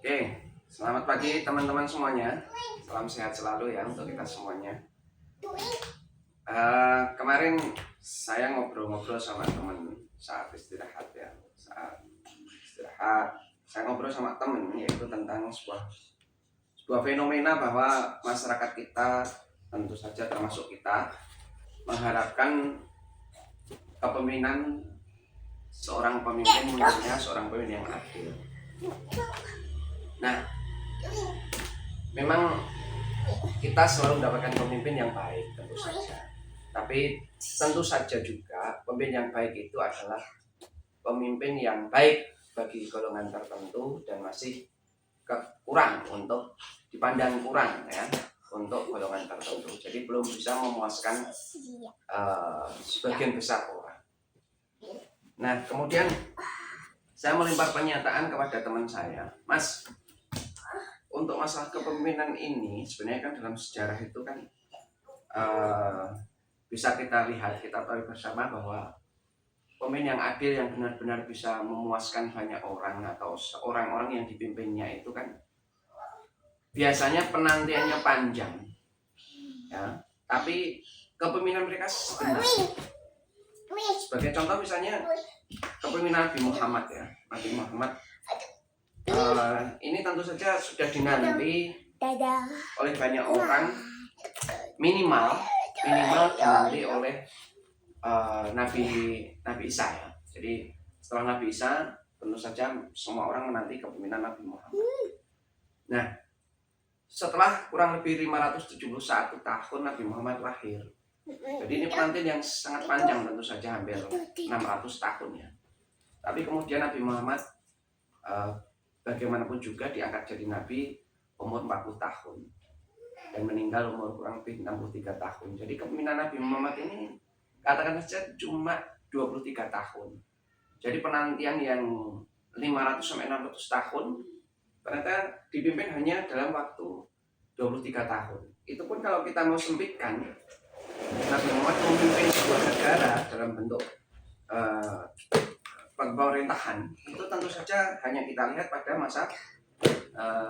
Oke, selamat pagi teman-teman semuanya. Salam sehat selalu ya untuk kita semuanya. Kemarin saya ngobrol-ngobrol sama teman saat istirahat ya. Saat istirahat, saya ngobrol sama teman yaitu tentang sebuah fenomena bahwa masyarakat kita, tentu saja termasuk kita, mengharapkan kepemimpinan seorang pemimpin munculnya seorang pemimpin yang adil. Nah, memang kita selalu mendapatkan pemimpin yang baik tentu saja. Tapi tentu saja juga pemimpin yang baik itu adalah pemimpin yang baik bagi golongan tertentu dan masih kurang untuk dipandang kurang ya untuk golongan tertentu. Jadi belum bisa memuaskan sebagian besar orang. Nah, kemudian saya melempar pernyataan kepada teman saya, Mas, untuk masalah kepemimpinan ini sebenarnya kan dalam sejarah itu kan bisa kita lihat, kita tahu bersama bahwa pemimpin yang adil yang benar-benar bisa memuaskan banyak orang atau orang-orang yang dipimpinnya itu kan biasanya penantiannya panjang ya, tapi kepemimpinan mereka sebenarnya sebagai contoh misalnya kepemimpinan Nabi Muhammad ya. Nabi Muhammad ini tentu saja sudah dinanti oleh banyak orang, minimal dinanti oleh Nabi Isa ya. Jadi setelah Nabi Isa tentu saja semua orang menanti kepemimpinan Nabi Muhammad. Nah, setelah kurang lebih 571 tahun Nabi Muhammad lahir. Jadi ini penantian yang sangat panjang, tentu saja hampir 600 tahun ya. Tapi kemudian Nabi Muhammad bagaimanapun juga diangkat jadi Nabi umur 40 tahun dan meninggal umur kurang lebih 63 tahun. Jadi kepemimpinan Nabi Muhammad ini katakan saja cuma 23 tahun. Jadi penantian yang 500 sampai 600 tahun ternyata dipimpin hanya dalam waktu 23 tahun. Itu pun kalau kita mau sempitkan, Nabi Muhammad memimpin sebuah negara dalam bentuk pemerintahan itu tentu saja hanya kita lihat pada masa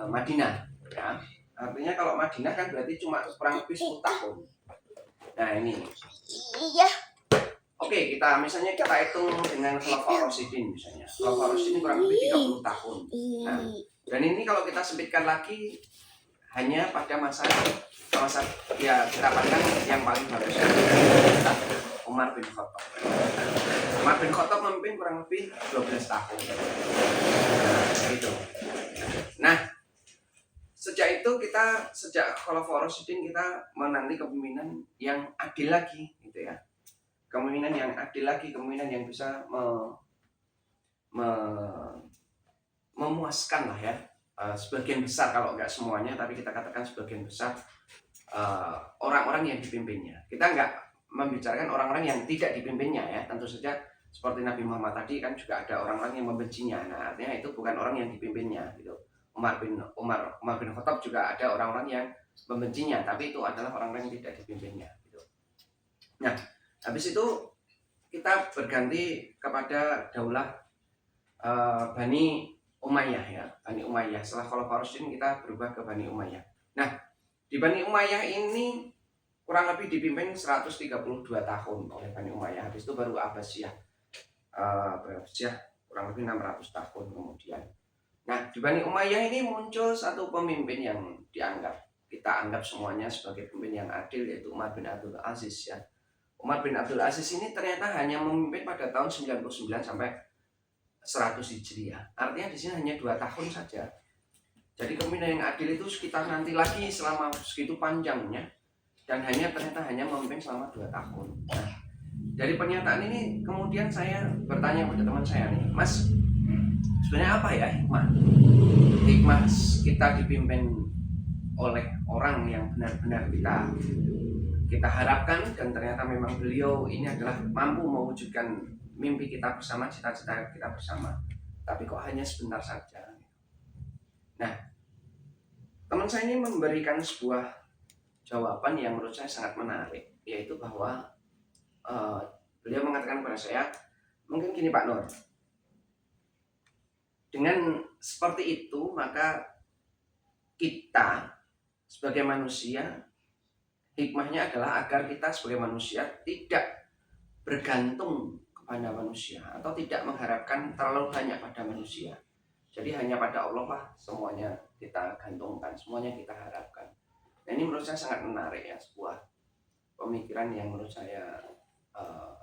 Madinah ya. Artinya kalau Madinah kan berarti cuma kurang lebih 10 tahun. Nah ini oke, kita hitung dengan Khulafaur Rasyidin misalnya. Khulafaur Rasyidin kurang lebih 30 tahun. Nah, dan ini kalau kita sempitkan lagi hanya pada masa ya kita pandang yang paling bagus Umar bin Khattab. Umar bin Khattab memimpin kurang lebih 12 tahun. Nah, gitu. Nah, sejak Khulafaur Rasyidin kita menanti kepemimpinan yang adil lagi gitu ya. Kepemimpinan yang adil lagi, kepemimpinan yang bisa memuaskan lah ya, sebagian besar, kalau nggak semuanya, tapi kita katakan sebagian besar orang-orang yang dipimpinnya. Kita nggak membicarakan orang-orang yang tidak dipimpinnya ya, tentu saja seperti Nabi Muhammad tadi kan juga ada orang-orang yang membencinya. Nah, artinya itu bukan orang yang dipimpinnya gitu. Umar bin Khattab juga ada orang-orang yang membencinya, tapi itu adalah orang-orang yang tidak dipimpinnya gitu. Nah, habis itu kita berganti kepada daulah Bani Umayyah ya, Bani Umayyah. Setelah Khulafaur Rasyidin kita berubah ke Bani Umayyah. Nah, di Bani Umayyah ini kurang lebih dipimpin 132 tahun oleh Bani Umayyah. Habis itu baru Abbasiyah. Abbasiyah kurang lebih 600 tahun kemudian. Nah, di Bani Umayyah ini muncul satu pemimpin yang kita anggap semuanya sebagai pemimpin yang adil, yaitu Umar bin Abdul Aziz ya. Umar bin Abdul Aziz ini ternyata hanya memimpin pada tahun 99 sampai 100 Hijriah. Artinya di sini hanya 2 tahun saja. Jadi kepemimpinan yang adil itu kita nanti lagi selama segitu panjangnya dan ternyata hanya memimpin selama 2 tahun. Nah, dari pernyataan ini kemudian saya bertanya pada teman saya nih, Mas, sebenarnya apa ya hikmah kita dipimpin oleh orang yang benar-benar kita harapkan, dan ternyata memang beliau ini adalah mampu mewujudkan mimpi kita bersama, cita-cita kita bersama, tapi kok hanya sebentar saja. Nah, teman saya ini memberikan sebuah jawaban yang menurut saya sangat menarik, yaitu bahwa beliau mengatakan kepada saya, mungkin gini Pak Nur, Dengan seperti itu, maka kita sebagai manusia, hikmahnya adalah agar kita sebagai manusia tidak bergantung kepada manusia atau tidak mengharapkan terlalu banyak pada manusia. Jadi hanya pada Allah lah semuanya kita gantungkan, semuanya kita harapkan. Nah, ini menurut saya sangat menarik ya, sebuah pemikiran yang menurut saya eh,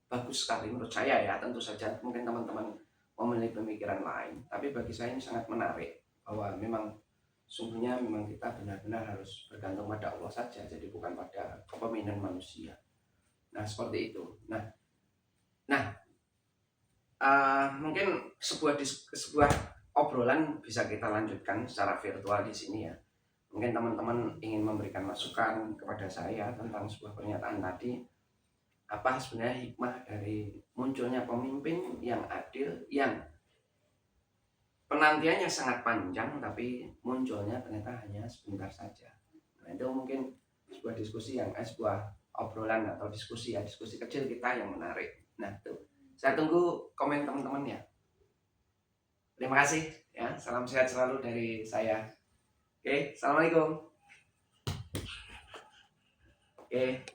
bagus sekali menurut saya ya. Tentu saja mungkin teman-teman memiliki pemikiran lain, tapi bagi saya ini sangat menarik bahwa memang sungguhnya memang kita benar-benar harus bergantung pada Allah saja, jadi bukan pada kepemimpinan manusia. Nah, seperti itu. Nah, mungkin sebuah obrolan bisa kita lanjutkan secara virtual di sini ya. Mungkin teman-teman ingin memberikan masukan kepada saya tentang sebuah pernyataan tadi, apa sebenarnya hikmah dari munculnya pemimpin yang adil, yang penantiannya sangat panjang tapi munculnya ternyata hanya sebentar saja. Nah, itu mungkin sebuah diskusi sebuah obrolan atau diskusi kecil kita yang menarik. Nah, itu saya tunggu komen teman-teman ya. Terima kasih ya, salam sehat selalu dari saya. Oke, assalamualaikum. Oke.